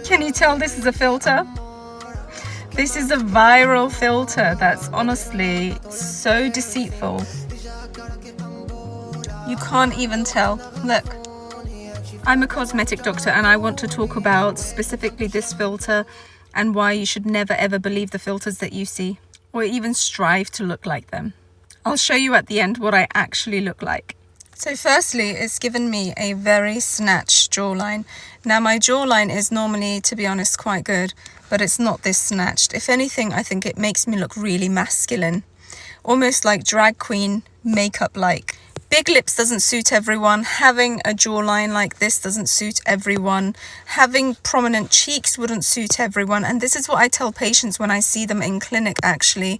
Can you tell this is a filter? This is a viral filter that's honestly so deceitful. You can't even tell. Look, I'm a cosmetic doctor and I want to talk about specifically this filter and why you should never ever believe the filters that you see or even strive to look like them. I'll show you at the end what I actually look like. So firstly, it's given me a very snatched jawline. Now my jawline is normally, to be honest, quite good, but it's not this snatched. If anything, I think it makes me look really masculine, almost like drag queen makeup-like. Big lips doesn't suit everyone. Having a jawline like this doesn't suit everyone. Having prominent cheeks wouldn't suit everyone. And this is what I tell patients when I see them in clinic, actually,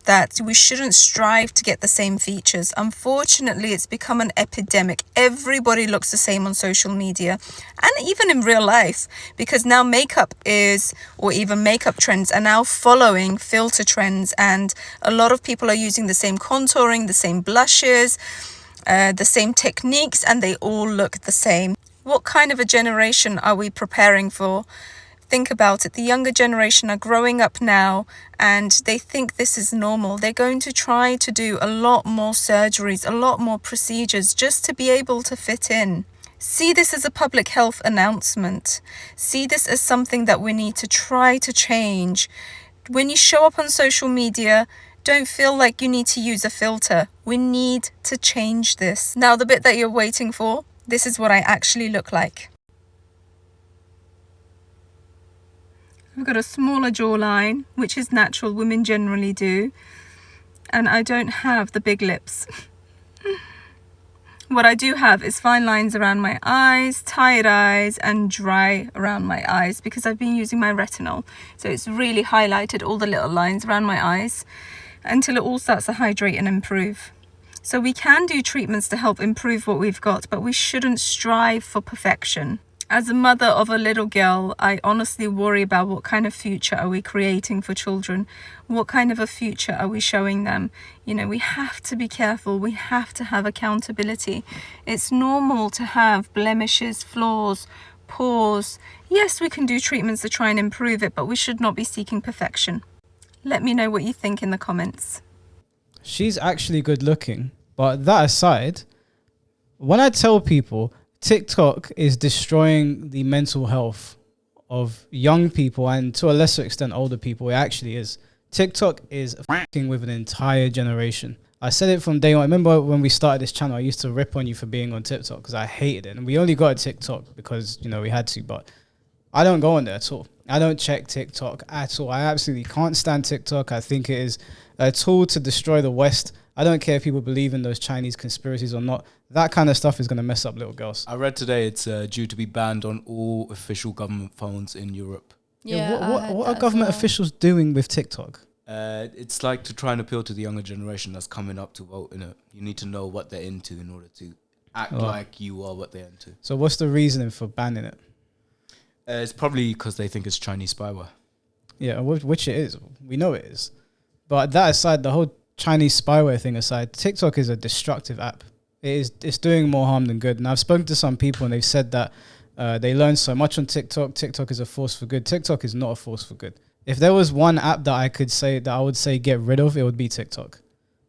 that we shouldn't strive to get the same features. Unfortunately, it's become an epidemic. Everybody looks the same on social media and even in real life, because now makeup is, or even makeup trends are now following filter trends. And a lot of people are using the same contouring, the same blushes, the same techniques, and they all look the same. What kind of a generation are we preparing for? Think about it. The younger generation are growing up now and they think this is normal. They're going to try to do a lot more surgeries, a lot more procedures just to be able to fit in. See this as a public health announcement. See this as something that we need to try to change. When you show up on social media, don't feel like you need to use a filter. We need to change this. Now, the bit that you're waiting for, this is what I actually look like. I've got a smaller jawline, which is natural, women generally do. And I don't have the big lips. What I do have is fine lines around my eyes, tired eyes, and dry around my eyes because I've been using my retinol. So it's really highlighted all the little lines around my eyes until it all starts to hydrate and improve. So we can do treatments to help improve what we've got, but we shouldn't strive for perfection. As a mother of a little girl, I honestly worry about what kind of future are we creating for children? What kind of a future are we showing them? You know, we have to be careful. We have to have accountability. It's normal to have blemishes, flaws, pores. Yes, we can do treatments to try and improve it, but we should not be seeking perfection. Let me know what you think in the comments. She's actually good looking. But that aside, when I tell people TikTok is destroying the mental health of young people and to a lesser extent older people, it actually is. TikTok is fucking with an entire generation. I said it from day one. I remember when we started this channel, I used to rip on you for being on TikTok because I hated it. And we only got a TikTok because, you know, we had to, but I don't go on there at all. I don't check TikTok at all. I absolutely can't stand TikTok. I think it is a tool to destroy the West. I don't care if people believe in those Chinese conspiracies or not. That kind of stuff is going to mess up little girls. I read today it's due to be banned on all official government phones in Europe. Yeah, what are government officials doing with TikTok? It's like to try and appeal to the younger generation that's coming up to vote in it. You need to know what they're into in order to act like you are what they're into. So what's the reasoning for banning it? It's probably because they think it's Chinese spyware. Yeah, which it is. We know it is. But that aside, the whole Chinese spyware thing aside, TikTok is a destructive app. It's doing more harm than good. And I've spoken to some people and they've said that they learn so much on TikTok. TikTok is a force for good. TikTok is not a force for good. If there was one app that I would say get rid of, it would be TikTok.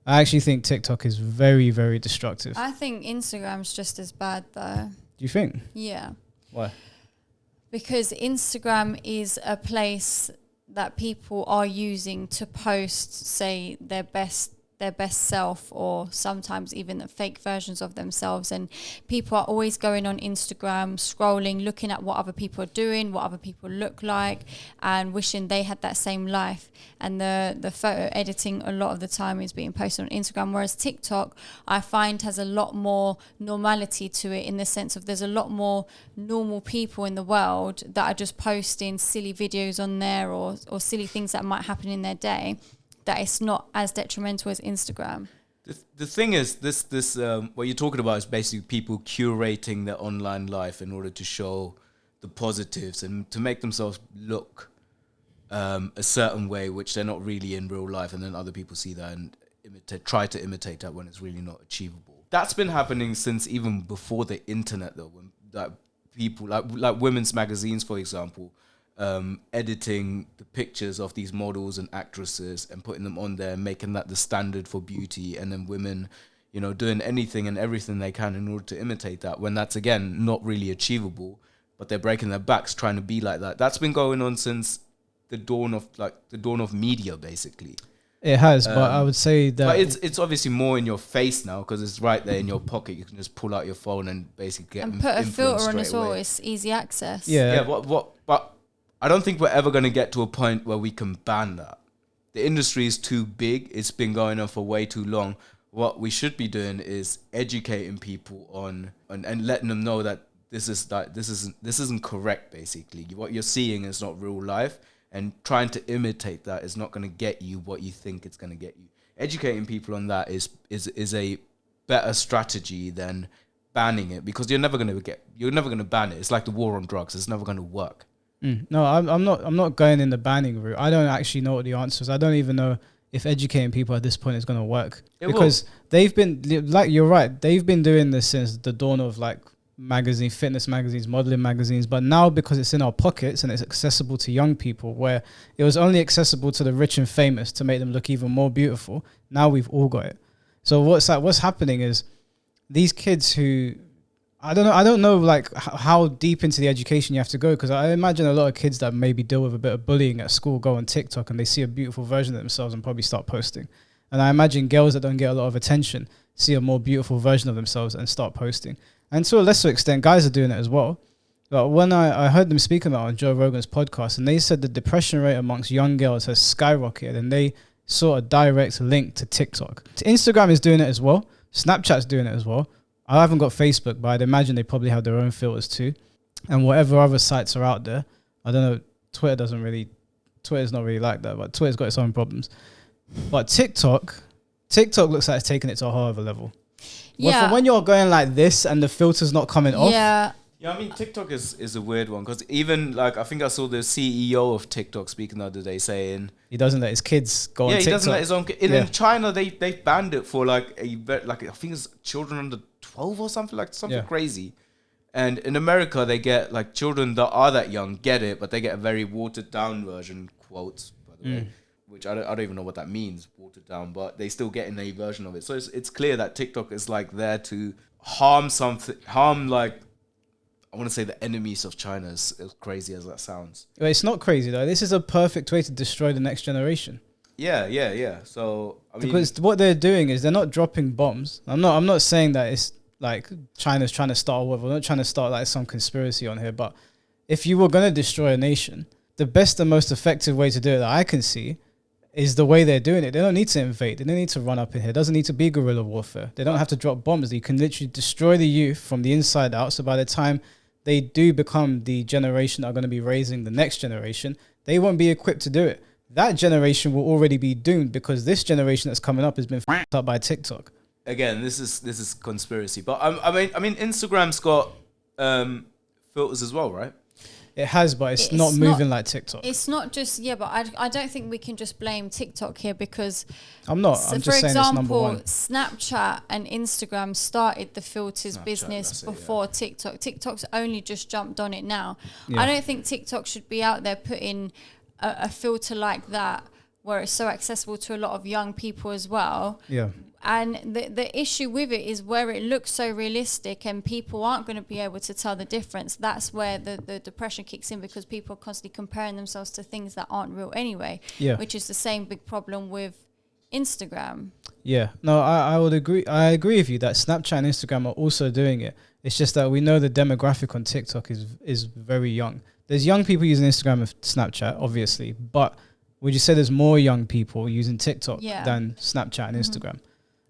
I actually think TikTok is very, very destructive. I think Instagram's just as bad though. Do you think? Yeah. Why? Because Instagram is a place that people are using to post, say, their best self, or sometimes even the fake versions of themselves. And people are always going on Instagram, scrolling, looking at what other people are doing, what other people look like, and wishing they had that same life. And the photo editing a lot of the time is being posted on Instagram, whereas TikTok I find has a lot more normality to it, in the sense of there's a lot more normal people in the world that are just posting silly videos on there, or silly things that might happen in their day, that it's not as detrimental as Instagram. The thing is, this what you're talking about is basically people curating their online life in order to show the positives and to make themselves look a certain way, which they're not really in real life, and then other people see that and try to imitate that when it's really not achievable. That's been happening since even before the internet, though, when that people like women's magazines, for example, editing the pictures of these models and actresses and putting them on there, making that the standard for beauty, and then women, you know, doing anything and everything they can in order to imitate that, when that's, again, not really achievable, but they're breaking their backs trying to be like that. That's been going on since the dawn of media, basically. It has, but I would say that... But it's obviously more in your face now, because it's right there in your pocket. You can just pull out your phone and basically get and put a filter on straight as well. away. It's easy access. Yeah. But I don't think we're ever going to get to a point where we can ban that. The industry is too big. It's been going on for way too long. What we should be doing is educating people on and letting them know that this isn't correct. Basically, what you're seeing is not real life, and trying to imitate that is not going to get you what you think it's going to get you. Educating people on that is a better strategy than banning it, because you're never going to ban it. It's like the war on drugs. It's never going to work. No, I'm not going in the banning route. I don't actually know what the answer is. I don't even know if educating people at this point is going to work, because they've been, like, you're right, they've been doing this since the dawn of like fitness magazines, modeling magazines. But now, because it's in our pockets and it's accessible to young people, where it was only accessible to the rich and famous to make them look even more beautiful, now we've all got it. So what's happening is these kids who, I don't know like how deep into the education you have to go, because I imagine a lot of kids that maybe deal with a bit of bullying at school go on TikTok and they see a beautiful version of themselves and probably start posting. And I imagine girls that don't get a lot of attention see a more beautiful version of themselves and start posting. And to a lesser extent, guys are doing it as well. But when I heard them speak about it on Joe Rogan's podcast, and they said the depression rate amongst young girls has skyrocketed, and they saw a direct link to TikTok. Instagram is doing it as well. Snapchat's doing it as well. I haven't got Facebook, but I'd imagine they probably have their own filters too. And whatever other sites are out there, I don't know, Twitter's not really like that, but Twitter's got its own problems. But TikTok looks like it's taking it to a whole other level. Yeah. Well, for when you're going like this and the filter's not coming off. Yeah. Yeah, I mean, TikTok is a weird one, because even like I think I saw the CEO of TikTok speaking the other day saying He doesn't let his kids go on TikTok. he doesn't let his own kids. In China, they banned it for like I think it's children under 12 or something crazy. And in America, they get like children that are that young get it, but they get a very watered down version, quotes by the way, which I don't even know what that means, watered down, but they still get in a version of it. So it's clear that TikTok is like there to harm like, I want to say the enemies of China, as crazy as that sounds. Well, it's not crazy though. This is a perfect way to destroy the next generation. Yeah. So I mean, because what they're doing is they're not dropping bombs. I'm not saying that it's like China's trying to start a war. We're not trying to start like some conspiracy on here. But if you were going to destroy a nation, the best and most effective way to do it that I can see is the way they're doing it. They don't need to invade. They don't need to run up in here. It doesn't need to be guerrilla warfare. They don't have to drop bombs. You can literally destroy the youth from the inside out. So by the time they do become the generation that are going to be raising the next generation, they won't be equipped to do it. That generation will already be doomed, because this generation that's coming up has been f***ed up by TikTok. Again, this is conspiracy, but I mean, Instagram's got filters as well, right? It has, but it's not moving like TikTok. It's not just, but I don't think we can just blame TikTok here, because I'm just saying it's number one. Snapchat and Instagram started the filters business before TikTok. TikTok's only just jumped on it now. Yeah. I don't think TikTok should be out there putting a filter like that, where it's so accessible to a lot of young people as well. Yeah. And the issue with it is where it looks so realistic and people aren't going to be able to tell the difference. That's where the depression kicks in, because people are constantly comparing themselves to things that aren't real anyway, which is the same big problem with Instagram. Yeah, no, I would agree. I agree with you that Snapchat and Instagram are also doing it. It's just that we know the demographic on TikTok is very young. There's young people using Instagram and Snapchat, obviously, but would you say there's more young people using TikTok than Snapchat and Instagram?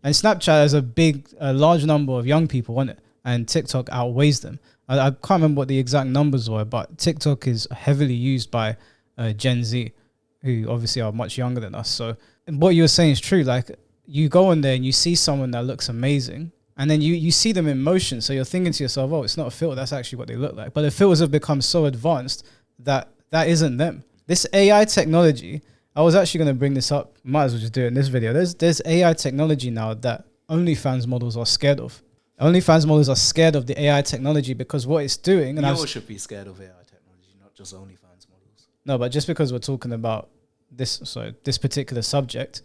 And Snapchat has a large number of young people on it, and TikTok outweighs them. I can't remember what the exact numbers were, but TikTok is heavily used by Gen Z, who obviously are much younger than us. So what you were saying is true. Like, you go on there and you see someone that looks amazing, and then you see them in motion. So you're thinking to yourself, oh, it's not a filter. That's actually what they look like. But the filters have become so advanced that isn't them. This AI technology, I was actually going to bring this up. Might as well just do it in this video. There's AI technology now that OnlyFans models are scared of. OnlyFans models are scared of the AI technology because what it's doing. And You all should be scared of AI technology, not just OnlyFans models. no, but just because we're talking about this particular subject,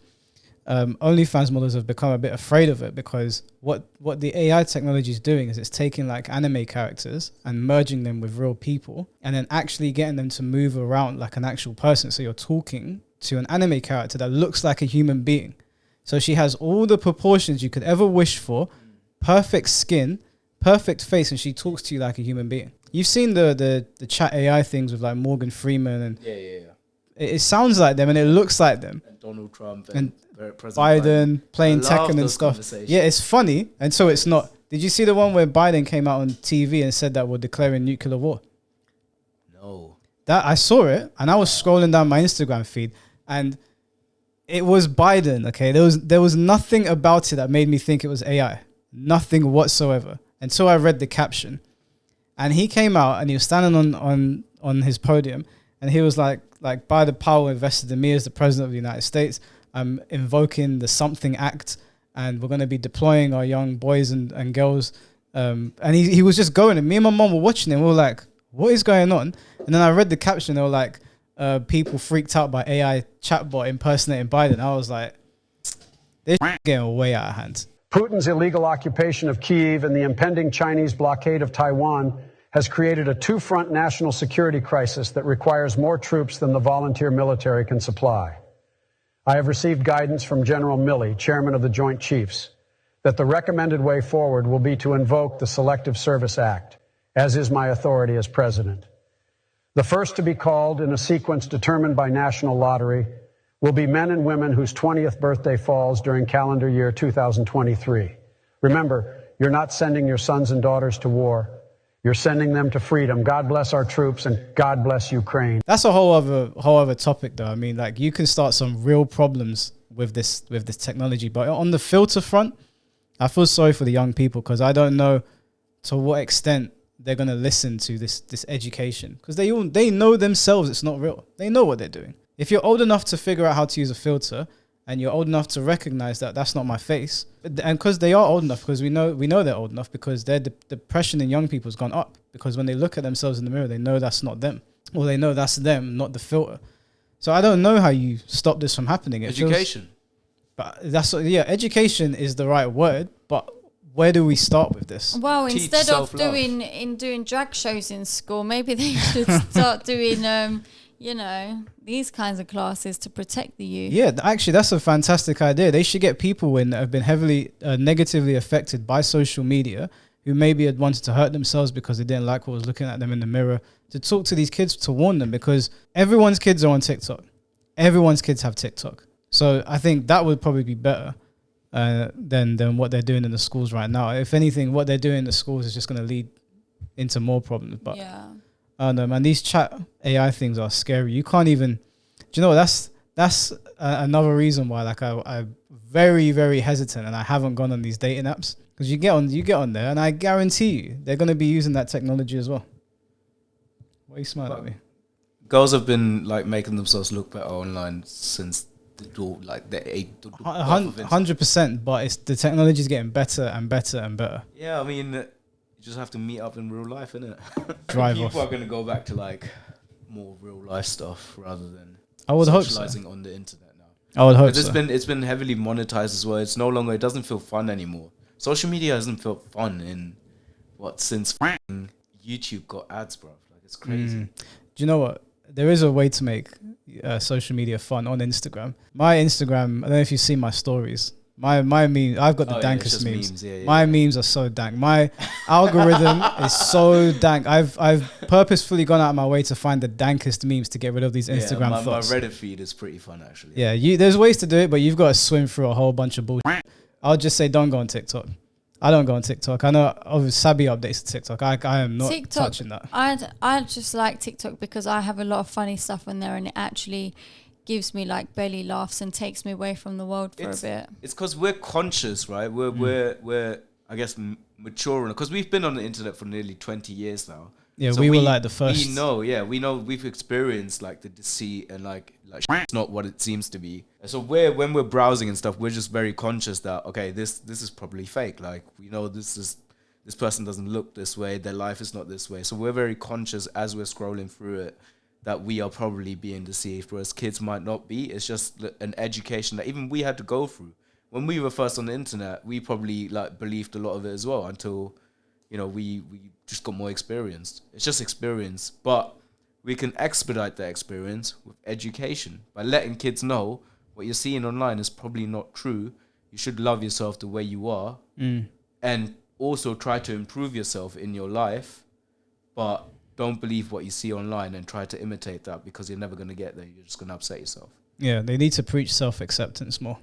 OnlyFans models have become a bit afraid of it because what the AI technology is doing is it's taking like anime characters and merging them with real people and then actually getting them to move around like an actual person. So you're talking to an anime character that looks like a human being. So she has all the proportions you could ever wish for, perfect skin, perfect face, and she talks to you like a human being. You've seen the chat AI things with like Morgan Freeman and it sounds like them and it looks like them. And Donald Trump and President Biden playing I love Tekken and those stuff. conversations. Yeah, it's funny, and so it's not. Did you see the one where Biden came out on TV and said that we're declaring nuclear war? No. That I saw it, and I was scrolling down my Instagram feed, and it was Biden. Okay, there was nothing about it that made me think it was AI. Nothing whatsoever. Until I read the caption, and he came out and he was standing on his podium, and he was like by the power invested in me as the president of the United States, I'm invoking the Something Act, and we're going to be deploying our young boys and girls. And he was just going, and me and my mom were watching him. We were like, what is going on? And then I read the caption. They were like, people freaked out by AI chatbot impersonating Biden. I was like, this getting way out of hand. Putin's illegal occupation of Kyiv and the impending Chinese blockade of Taiwan has created a two-front national security crisis that requires more troops than the volunteer military can supply. I have received guidance from General Milley, chairman of the Joint Chiefs, that the recommended way forward will be to invoke the Selective Service Act, as is my authority as president. The first to be called in a sequence determined by national lottery will be men and women whose 20th birthday falls during calendar year 2023. Remember, you're not sending your sons and daughters to war. You're sending them to freedom. God bless our troops and God bless Ukraine. That's a whole other topic, though. I mean, like you can start some real problems with this technology. But on the filter front, I feel sorry for the young people because I don't know to what extent they're gonna listen to this education because they know themselves it's not real. They know what they're doing. If you're old enough to figure out how to use a filter and you're old enough to recognize that that's not my face, and because they are old enough, because we know they're old enough, because their depression in young people has gone up, because when they look at themselves in the mirror, they know that's not them, or they know that's them, not the filter. So I don't know how you stop this from happening. Education. But education is the right word, but where do we start with this? Well, Teach instead of self-love. doing drag shows in school, maybe they should start doing these kinds of classes to protect the youth. Yeah, actually, that's a fantastic idea. They should get people in that have been heavily negatively affected by social media, who maybe had wanted to hurt themselves because they didn't like what was looking at them in the mirror, to talk to these kids, to warn them, because everyone's kids are on TikTok. Everyone's kids have TikTok. So I think that would probably be better than what they're doing in the schools right now. If anything, what they're doing in the schools is just going to lead into more problems. But Yeah. I don't know, man. These chat AI things are scary. You can't even. Do you know what? That's another reason why, like, I'm very, very hesitant, and I haven't gone on these dating apps, because you get on there, and I guarantee you they're going to be using that technology as well. Why are you smiling at me? Girls have been like making themselves look better online since the door, like the 100%. But it's the technology is getting better and better and better. Yeah, I mean, you just have to meet up in real life, innit? Drive People off. are going to go back to like more real life stuff rather than I would hope so. socializing on the internet now. I would hope But so. it's been heavily monetized as well. It's no longer, it doesn't feel fun anymore. Social media hasn't felt fun in since YouTube got ads, bro. Like, it's crazy. Do you know what? There is a way to make social media fun on Instagram. My Instagram, I don't know if you've seen my stories. My meme, I've got the Oh, yeah, it's dankest just memes. memes, yeah. My memes are so dank. My algorithm is so dank. I've purposefully gone out of my way to find the dankest memes to get rid of these Instagram my thoughts. Reddit feed is pretty fun, actually. Yeah, there's ways to do it, but you've got to swim through a whole bunch of bullshit. I'll just say don't go on TikTok. I don't go on TikTok. I know obviously Sabi updates to TikTok. I am not TikTok, touching that. I just like TikTok because I have a lot of funny stuff on there, and it actually gives me like belly laughs and takes me away from the world for a bit. It's because we're conscious, right? We're I guess mature, because we've been on the internet for nearly 20 years now. Yeah, So we were like the first. We know we've experienced like the deceit and like it's not what it seems to be. So when we're browsing and stuff, we're just very conscious that, okay, this is probably fake. Like, we know this is this person doesn't look this way, their life is not this way. So we're very conscious as we're scrolling through it that we are probably being deceived, whereas kids might not be. It's just an education that even we had to go through. When we were first on the internet, we probably like believed a lot of it as well until, we just got more experienced. It's just experience, but we can expedite that experience with education by letting kids know what you're seeing online is probably not true. You should love yourself the way you are, and also try to improve yourself in your life, but don't believe what you see online and try to imitate that, because you're never going to get there. You're just going to upset yourself. Yeah, they need to preach self-acceptance more.